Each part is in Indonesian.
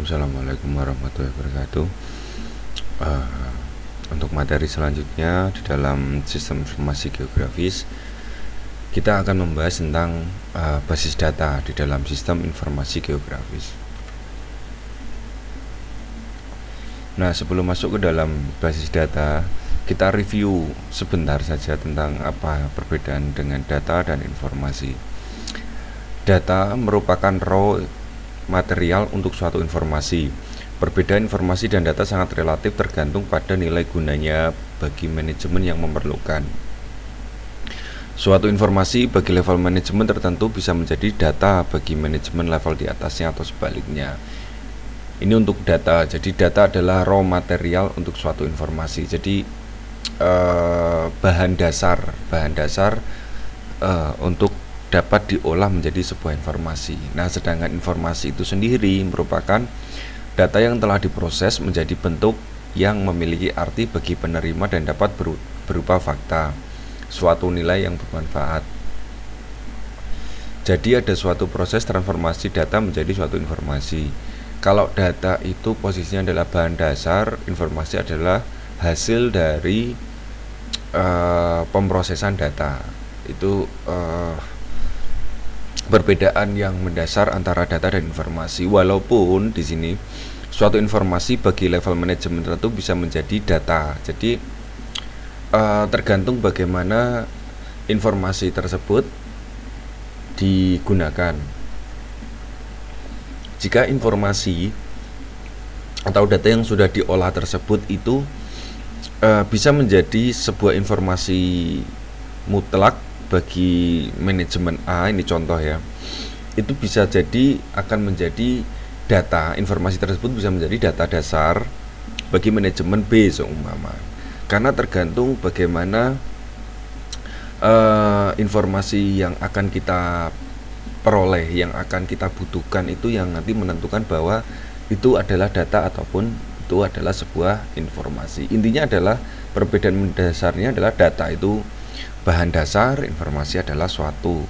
Assalamualaikum warahmatullahi wabarakatuh. Uh, untuk materi selanjutnya di dalam sistem informasi geografis, kita akan membahas tentang basis data di dalam sistem informasi geografis. Nah, sebelum masuk ke dalam basis data, kita review sebentar saja tentang apa perbedaan dengan data dan informasi. Data merupakan raw material untuk suatu informasi. Perbedaan informasi dan data sangat relatif tergantung pada nilai gunanya bagi manajemen yang memerlukan. Suatu informasi bagi level manajemen tertentu bisa menjadi data bagi manajemen level di atasnya atau sebaliknya. Ini untuk data. Jadi data adalah raw material untuk suatu informasi. Jadi bahan dasar untuk dapat diolah menjadi sebuah informasi. Nah, sedangkan informasi itu sendiri merupakan data yang telah diproses menjadi bentuk yang memiliki arti bagi penerima dan dapat berupa fakta, suatu nilai yang bermanfaat. Jadi ada suatu proses transformasi data menjadi suatu informasi. Kalau data itu posisinya adalah bahan dasar, informasi adalah hasil dari pemrosesan data. Itu perbedaan yang mendasar antara data dan informasi. Walaupun di sini suatu informasi bagi level manajemen tertentu bisa menjadi data. Jadi tergantung bagaimana informasi tersebut digunakan. Jika informasi atau data yang sudah diolah tersebut itu bisa menjadi sebuah informasi mutlak bagi manajemen A, ini contoh ya, itu bisa jadi akan menjadi data, informasi tersebut bisa menjadi data dasar bagi manajemen B seumpama, karena tergantung bagaimana informasi yang akan kita peroleh, yang akan kita butuhkan itu yang nanti menentukan bahwa itu adalah data ataupun itu adalah sebuah informasi. Intinya adalah perbedaan mendasarnya adalah data itu bahan dasar, informasi adalah suatu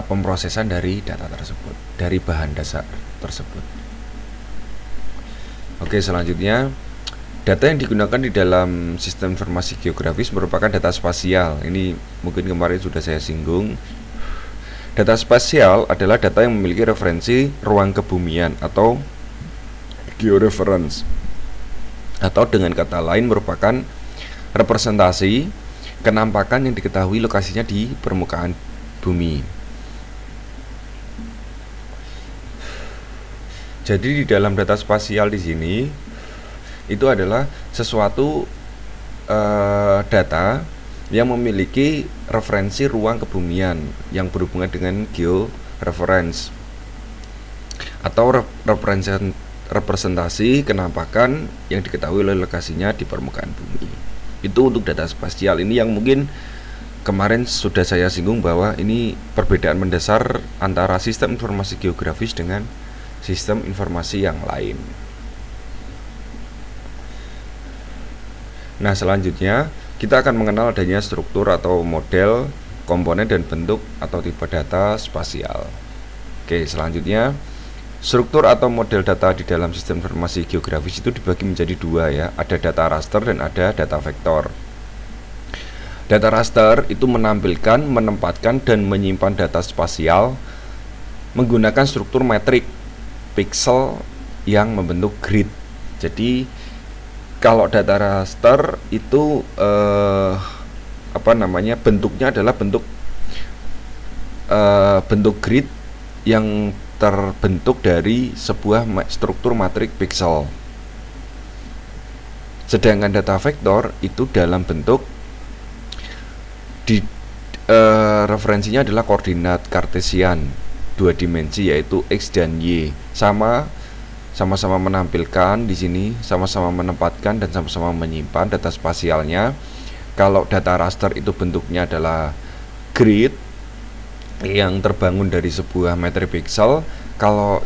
pemrosesan dari data tersebut, dari bahan dasar tersebut. Oke, selanjutnya data yang digunakan di dalam sistem informasi geografis merupakan data spasial. Ini mungkin kemarin sudah saya singgung. Data spasial adalah data yang memiliki referensi ruang kebumian atau georeference, atau dengan kata lain merupakan representasi kenampakan yang diketahui lokasinya di permukaan bumi. Jadi di dalam data spasial di sini itu adalah sesuatu data yang memiliki referensi ruang kebumian yang berhubungan dengan georeference atau representasi kenampakan yang diketahui oleh lokasinya di permukaan bumi. Itu untuk data spasial. Ini yang mungkin kemarin sudah saya singgung bahwa ini perbedaan mendasar antara sistem informasi geografis dengan sistem informasi yang lain. Nah, selanjutnya kita akan mengenal adanya struktur atau model, komponen dan bentuk atau tipe data spasial. Oke, selanjutnya struktur atau model data di dalam sistem informasi geografis itu dibagi menjadi dua ya. Ada data raster dan ada data vektor. Data raster itu menampilkan, menempatkan dan menyimpan data spasial menggunakan struktur metrik pixel yang membentuk grid. Jadi kalau data raster itu bentuknya adalah bentuk grid yang terbentuk dari sebuah struktur matrik pixel. Sedangkan data vektor itu dalam bentuk referensinya adalah koordinat kartesian dua dimensi, yaitu x dan y. Sama-sama menampilkan di sini, sama-sama menempatkan dan sama-sama menyimpan data spasialnya. Kalau data raster itu bentuknya adalah grid yang terbangun dari sebuah metrik pixel. Kalau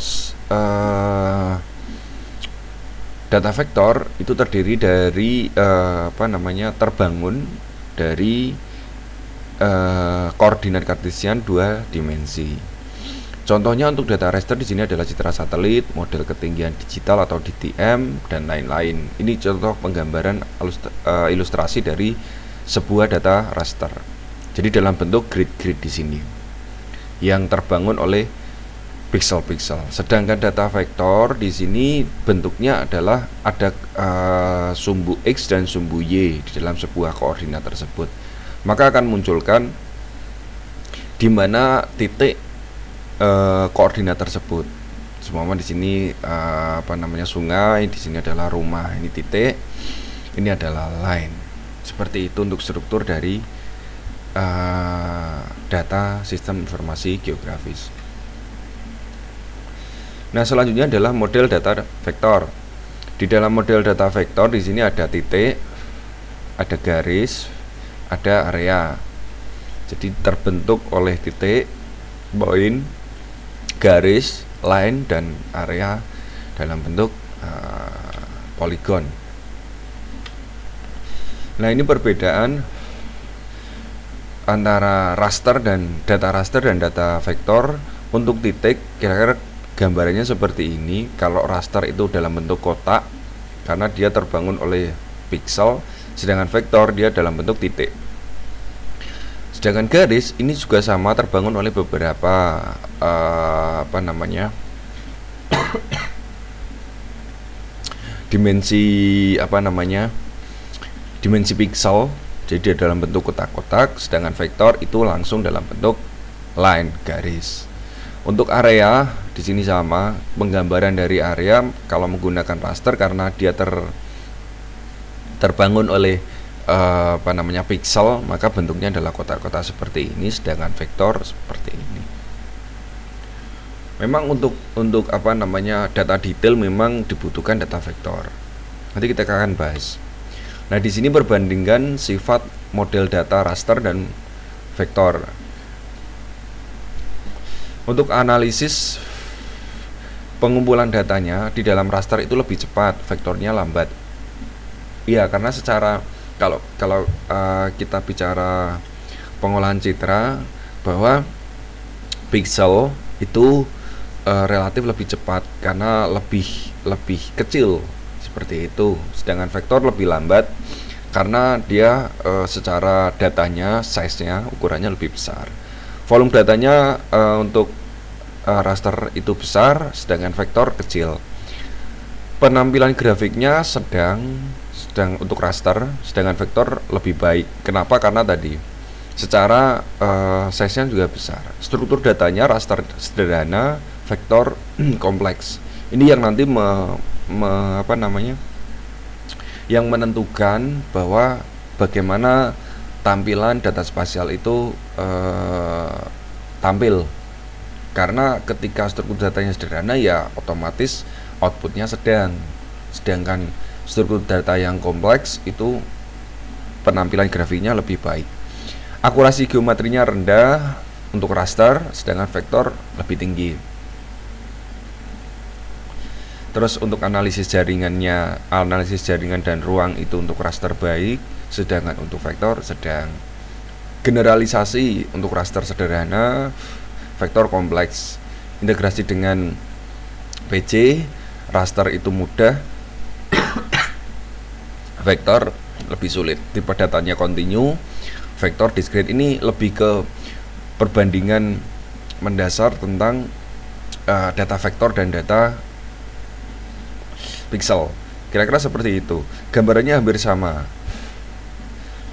data vektor itu terdiri dari terbangun dari koordinat kartesian dua dimensi. Contohnya untuk data raster di sini adalah citra satelit, model ketinggian digital atau DTM, dan lain-lain. Ini contoh penggambaran ilustrasi dari sebuah data raster. Jadi dalam bentuk grid-grid di sini yang terbangun oleh pixel-pixel. Sedangkan data vektor di sini bentuknya adalah ada sumbu X dan sumbu Y di dalam sebuah koordinat tersebut. Maka akan munculkan di mana titik koordinat tersebut. Semua di sini sungai, di sini adalah rumah, ini titik, ini adalah line. Seperti itu untuk struktur dari data sistem informasi geografis. Nah, selanjutnya adalah model data vektor. Di dalam model data vektor di sini ada titik, ada garis, ada area. Jadi terbentuk oleh titik, poin, garis, line, dan area dalam bentuk poligon. Nah, ini perbedaan antara raster dan data vektor. Untuk titik kira-kira gambarannya seperti ini. Kalau raster itu dalam bentuk kotak karena dia terbangun oleh pixel, sedangkan vektor dia dalam bentuk titik. Sedangkan garis ini juga sama, terbangun oleh beberapa dimensi pixel. Jadi dia dalam bentuk kotak-kotak, sedangkan vektor itu langsung dalam bentuk line, garis. Untuk area di sini sama, penggambaran dari area kalau menggunakan raster karena dia terbangun oleh pixel, maka bentuknya adalah kotak-kotak seperti ini, sedangkan vektor seperti ini. Memang untuk data detail memang dibutuhkan data vektor. Nanti kita akan bahas. Nah, di sini perbandingan sifat model data raster dan vektor. Untuk analisis pengumpulan datanya di dalam raster itu lebih cepat, vektornya lambat. Iya, karena secara kalau kita bicara pengolahan citra, bahwa pixel itu relatif lebih cepat karena lebih kecil seperti itu. Sedangkan vektor lebih lambat karena dia secara datanya, size-nya, ukurannya lebih besar. Volume datanya untuk raster itu besar, sedangkan vektor kecil. Penampilan grafiknya sedang untuk raster, sedangkan vektor lebih baik. Kenapa? Karena tadi secara size-nya juga besar. Struktur datanya raster sederhana, vektor kompleks. Ini yang nanti yang menentukan bahwa bagaimana tampilan data spasial itu tampil. Karena ketika struktur datanya sederhana, ya otomatis outputnya sedangkan struktur data yang kompleks itu penampilan grafiknya lebih baik. Akurasi geometrinya rendah untuk raster, sedangkan vektor lebih tinggi. Terus untuk analisis jaringan dan ruang itu untuk raster baik, sedangkan untuk vektor sedang. Generalisasi untuk raster sederhana, vektor kompleks. Integrasi dengan PC, raster itu mudah, vektor lebih sulit. Tipe datanya kontinu, vektor discrete. Ini lebih ke perbandingan mendasar tentang data vektor dan data pixel. Kira-kira seperti itu. Gambarannya hampir sama.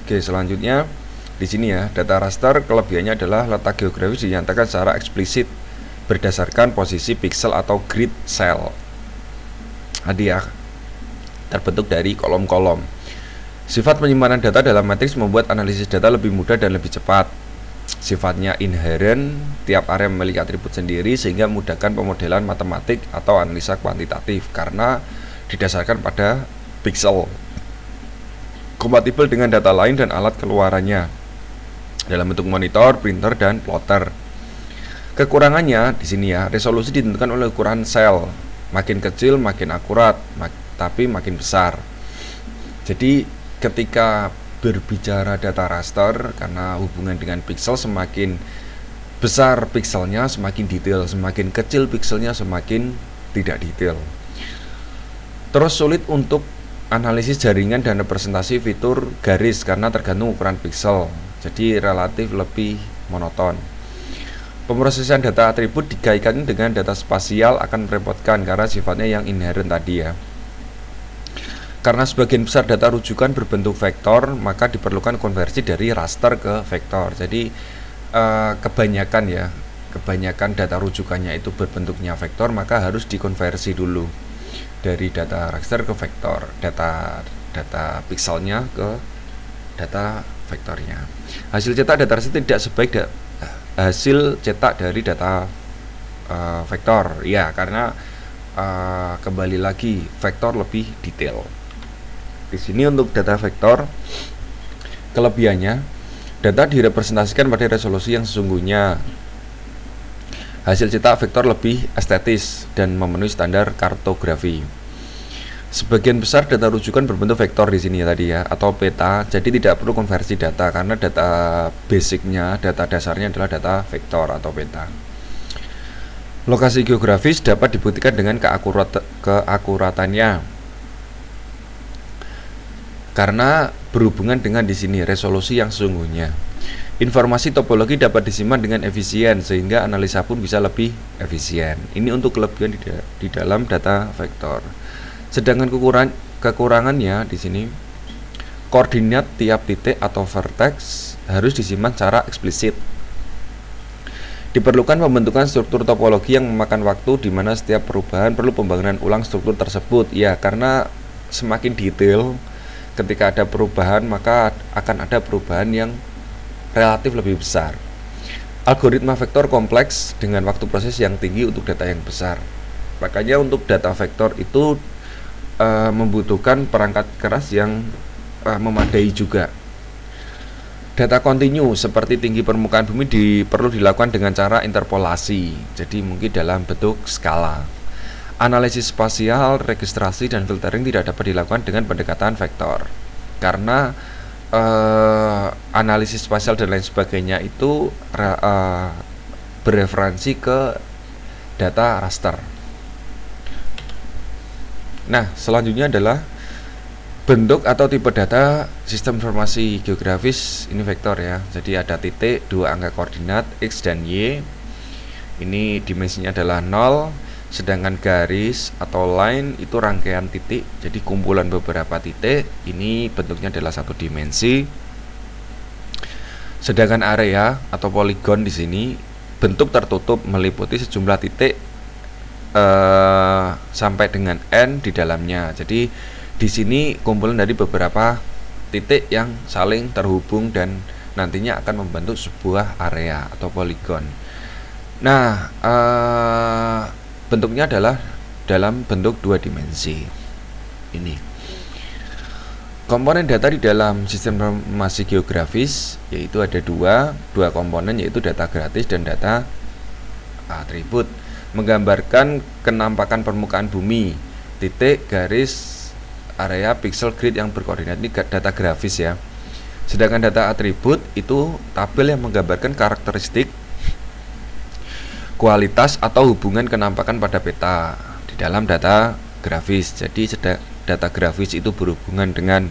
Oke, selanjutnya di sini ya, data raster kelebihannya adalah letak geografis dinyatakan secara eksplisit berdasarkan posisi pixel atau grid cell. Tadi ya, terbentuk dari kolom-kolom. Sifat penyimpanan data dalam matriks membuat analisis data lebih mudah dan lebih cepat. Sifatnya inheren, tiap area memiliki atribut sendiri sehingga memudahkan pemodelan matematik atau analisa kuantitatif karena didasarkan pada pixel. Kompatibel dengan data lain dan alat keluarannya dalam bentuk monitor, printer, dan plotter. Kekurangannya di sini ya, resolusi ditentukan oleh ukuran sel. Makin kecil makin akurat, tapi makin besar. Jadi ketika berbicara data raster, karena hubungan dengan pixel semakin besar pixelnya semakin detail, semakin kecil pixelnya semakin tidak detail. Terus sulit untuk analisis jaringan dan representasi fitur garis karena tergantung ukuran pixel, jadi relatif lebih monoton. Pemrosesan data atribut dikaitkan dengan data spasial akan merepotkan karena sifatnya yang inherent tadi ya. Karena sebagian besar data rujukan berbentuk vektor, maka diperlukan konversi dari raster ke vektor. Jadi kebanyakan data rujukannya itu berbentuknya vektor, maka harus dikonversi dulu dari data raster ke vektor, data pixelnya ke data vektornya. Hasil cetak data raster tidak sebaik hasil cetak dari data vektor ya, karena kembali lagi vektor lebih detail. Di sini untuk data vektor kelebihannya, data direpresentasikan pada resolusi yang sesungguhnya. Hasil cetak vektor lebih estetis dan memenuhi standar kartografi. Sebagian besar data rujukan berbentuk vektor di sini ya tadi ya, atau peta, jadi tidak perlu konversi data karena data basicnya, data dasarnya adalah data vektor atau peta. Lokasi geografis dapat dibuktikan dengan keakuratannya, karena berhubungan dengan di sini resolusi yang sesungguhnya. Informasi topologi dapat disimpan dengan efisien sehingga analisa pun bisa lebih efisien. Ini untuk kelebihan di dalam data vektor. Sedangkan kekurangannya di sini, koordinat tiap titik atau vertex harus disimpan secara eksplisit. Diperlukan pembentukan struktur topologi yang memakan waktu, di mana setiap perubahan perlu pembangunan ulang struktur tersebut. Ya, karena semakin detail, ketika ada perubahan maka akan ada perubahan yang relatif lebih besar. Algoritma vektor kompleks dengan waktu proses yang tinggi untuk data yang besar. Makanya untuk data vektor itu membutuhkan perangkat keras yang memadai juga. Data kontinu seperti tinggi permukaan bumi perlu dilakukan dengan cara interpolasi, jadi mungkin dalam bentuk skala. Analisis spasial, registrasi, dan filtering tidak dapat dilakukan dengan pendekatan vektor, karena analisis spasial dan lain sebagainya itu bereferensi ke data raster. Nah, selanjutnya adalah bentuk atau tipe data sistem informasi geografis. Ini vektor ya, jadi ada titik, dua angka koordinat X dan Y. Ini dimensinya adalah 0, sedangkan garis atau line itu rangkaian titik, jadi kumpulan beberapa titik. Ini bentuknya adalah satu dimensi. Sedangkan area atau poligon di sini bentuk tertutup meliputi sejumlah titik sampai dengan n di dalamnya. Jadi di sini kumpulan dari beberapa titik yang saling terhubung dan nantinya akan membentuk sebuah area atau poligon. Nah, bentuknya adalah dalam bentuk dua dimensi. Ini komponen data di dalam sistem informasi geografis yaitu ada dua komponen, yaitu data gratis dan data atribut. Menggambarkan kenampakan permukaan bumi, titik, garis, area, pixel, grid yang berkoordinat. Ini data grafis ya. Sedangkan data atribut itu tabel yang menggambarkan karakteristik, kualitas atau hubungan kenampakan pada peta di dalam data grafis. Jadi data grafis itu berhubungan dengan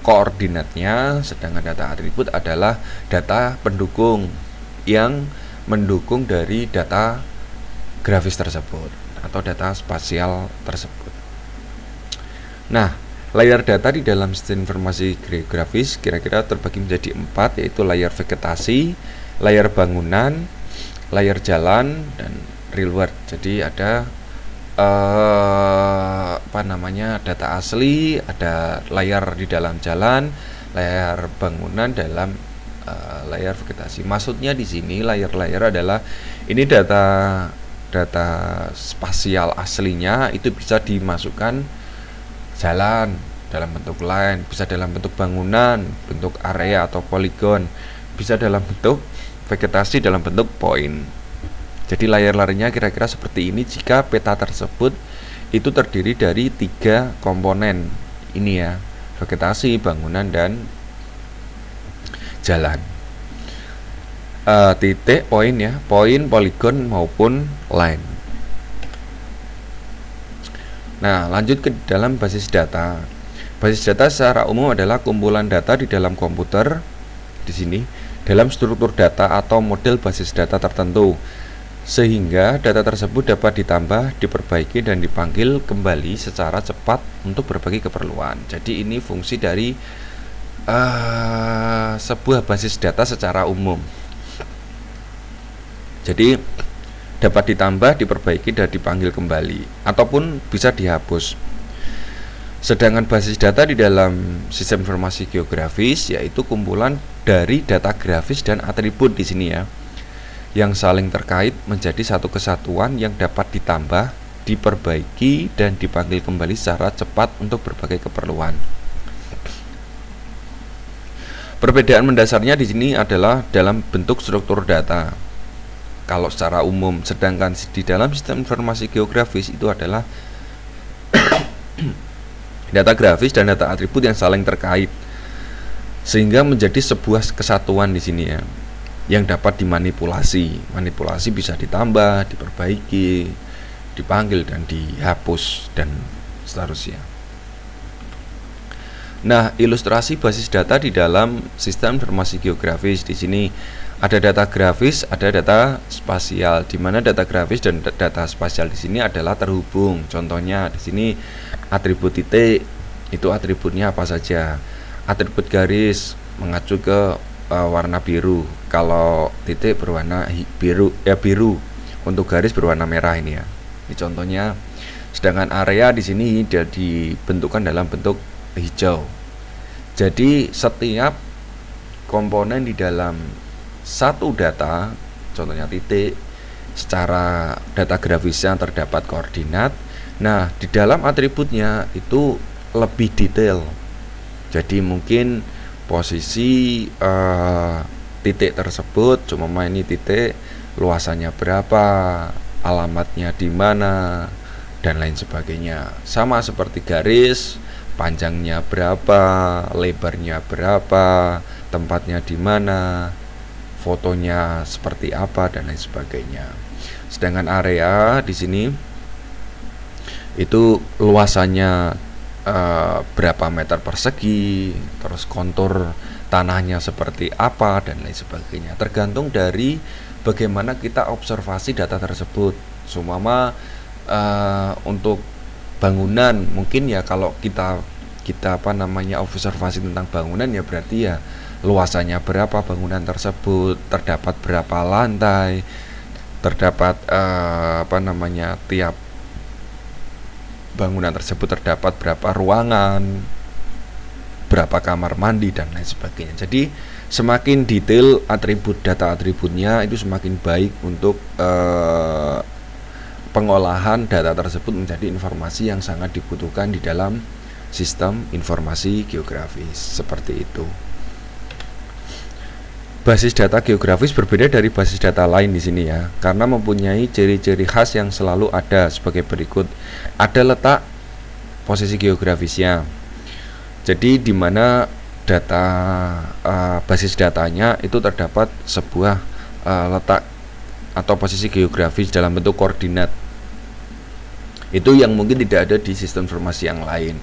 koordinatnya, sedangkan data atribut adalah data pendukung yang mendukung dari data grafis tersebut atau data spasial tersebut. Nah, layer data di dalam sistem informasi geografis kira-kira terbagi menjadi 4, yaitu layer vegetasi, layer bangunan, layer jalan, dan real world. Jadi ada data asli, ada layar di dalam jalan, layar bangunan dalam layar vegetasi. Maksudnya di sini layar-layar adalah ini data spasial aslinya itu bisa dimasukkan jalan dalam bentuk line, bisa dalam bentuk bangunan, bentuk area atau poligon, bisa dalam bentuk vegetasi dalam bentuk poin. Jadi layar-layarnya kira-kira seperti ini jika peta tersebut itu terdiri dari 3 komponen ini ya, vegetasi, bangunan, dan jalan. titik, poin ya, poin, poligon maupun line. Nah, lanjut ke dalam basis data. Basis data secara umum adalah kumpulan data di dalam komputer di sini dalam struktur data atau model basis data tertentu, sehingga data tersebut dapat ditambah, diperbaiki, dan dipanggil kembali secara cepat untuk berbagai keperluan. Jadi ini fungsi dari sebuah basis data secara umum. Jadi dapat ditambah, diperbaiki, dan dipanggil kembali, ataupun bisa dihapus. Sedangkan basis data di dalam sistem informasi geografis yaitu kumpulan dari data grafis dan atribut di sini ya, yang saling terkait menjadi satu kesatuan yang dapat ditambah, diperbaiki, dan dipanggil kembali secara cepat untuk berbagai keperluan. Perbedaan mendasarnya di sini adalah dalam bentuk struktur data. Kalau secara umum, sedangkan di dalam sistem informasi geografis itu adalah data grafis dan data atribut yang saling terkait, sehingga menjadi sebuah kesatuan di sini ya, yang dapat dimanipulasi. Manipulasi bisa ditambah, diperbaiki, dipanggil, dan dihapus, dan seterusnya. Nah, ilustrasi basis data di dalam sistem informasi geografis di sini ada data grafis, ada data spasial, di mana data grafis dan data spasial di sini adalah terhubung. Contohnya di sini atribut titik, itu atributnya apa saja. Atribut garis mengacu ke warna biru. Kalau titik berwarna biru, biru. Untuk garis berwarna merah ini ya. Ini contohnya. Sedangkan area di sini dibentukkan dalam bentuk hijau. Jadi setiap komponen di dalam satu data, contohnya titik, secara data grafisnya terdapat koordinat. Nah, di dalam atributnya itu lebih detail. Jadi mungkin posisi titik tersebut, cuma ini titik, luasannya berapa, alamatnya di mana, dan lain sebagainya. Sama seperti garis, panjangnya berapa, lebarnya berapa, tempatnya di mana, fotonya seperti apa, dan lain sebagainya. Sedangkan area di sini itu luasannya berapa meter persegi, terus kontur tanahnya seperti apa, dan lain sebagainya. Tergantung dari bagaimana kita observasi data tersebut. Seumpama untuk bangunan mungkin ya, kalau kita observasi tentang bangunan ya berarti ya luasannya berapa bangunan tersebut, terdapat berapa lantai, terdapat tiap bangunan tersebut terdapat berapa ruangan, berapa kamar mandi, dan lain sebagainya. Jadi semakin detail atribut data atributnya itu semakin baik untuk pengolahan data tersebut menjadi informasi yang sangat dibutuhkan di dalam sistem informasi geografis. Seperti itu. Basis data geografis berbeda dari basis data lain di sini ya, karena mempunyai ciri-ciri khas yang selalu ada sebagai berikut. Ada letak posisi geografisnya. Jadi di mana data basis datanya itu terdapat sebuah letak atau posisi geografis dalam bentuk koordinat. Itu yang mungkin tidak ada di sistem informasi yang lain.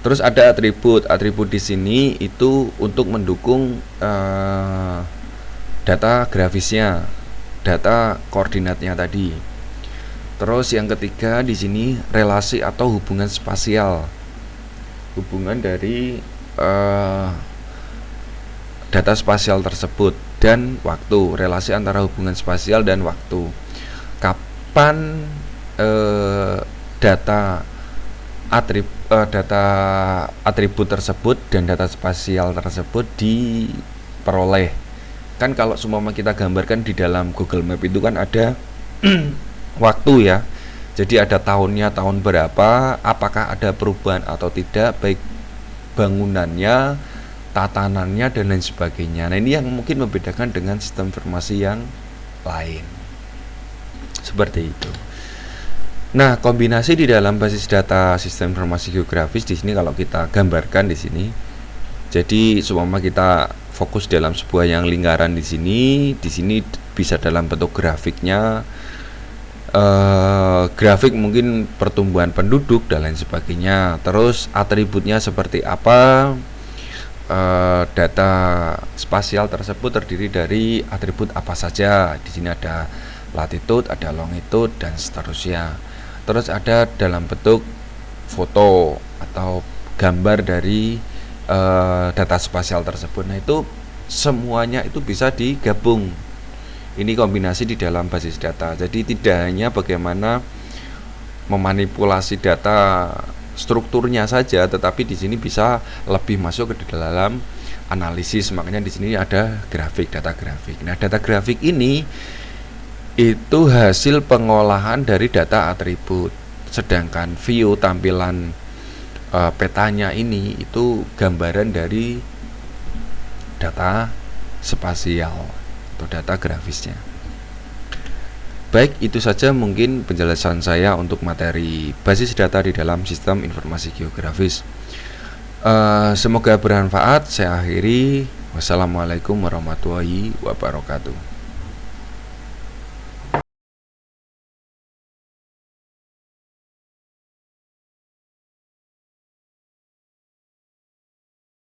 Terus ada atribut. Atribut di sini itu untuk mendukung data grafisnya, data koordinatnya tadi. Terus yang ketiga di sini relasi atau hubungan spasial. Hubungan dari data spasial tersebut dan waktu. Relasi antara hubungan spasial dan waktu. Kapan data atribut tersebut dan data spasial tersebut diperoleh. Kan kalau seumpama kita gambarkan di dalam Google Map itu kan ada waktu ya. Jadi ada tahunnya, tahun berapa, apakah ada perubahan atau tidak, baik bangunannya, tatanannya, dan lain sebagainya. Nah, ini yang mungkin membedakan dengan sistem informasi yang lain. Seperti itu. Nah, kombinasi di dalam basis data sistem informasi geografis di sini kalau kita gambarkan di sini. Jadi seumpama kita fokus dalam sebuah yang lingkaran di sini bisa dalam bentuk grafiknya, grafik mungkin pertumbuhan penduduk dan lain sebagainya. Terus atributnya seperti apa? Data spasial tersebut terdiri dari atribut apa saja. Di sini ada latitude, ada longitude, dan seterusnya. Terus ada dalam bentuk foto atau gambar dari data spasial tersebut. Nah, itu semuanya itu bisa digabung. Ini kombinasi di dalam basis data. Jadi tidak hanya bagaimana memanipulasi data strukturnya saja, tetapi di sini bisa lebih masuk ke dalam analisis. Makanya di sini ada grafik, data grafik. Nah, data grafik ini itu hasil pengolahan dari data atribut. Sedangkan view tampilan petanya ini itu gambaran dari data spasial atau data grafisnya. Baik, itu saja mungkin penjelasan saya untuk materi basis data di dalam sistem informasi geografis. Semoga bermanfaat. Saya akhiri. Wassalamualaikum warahmatullahi wabarakatuh.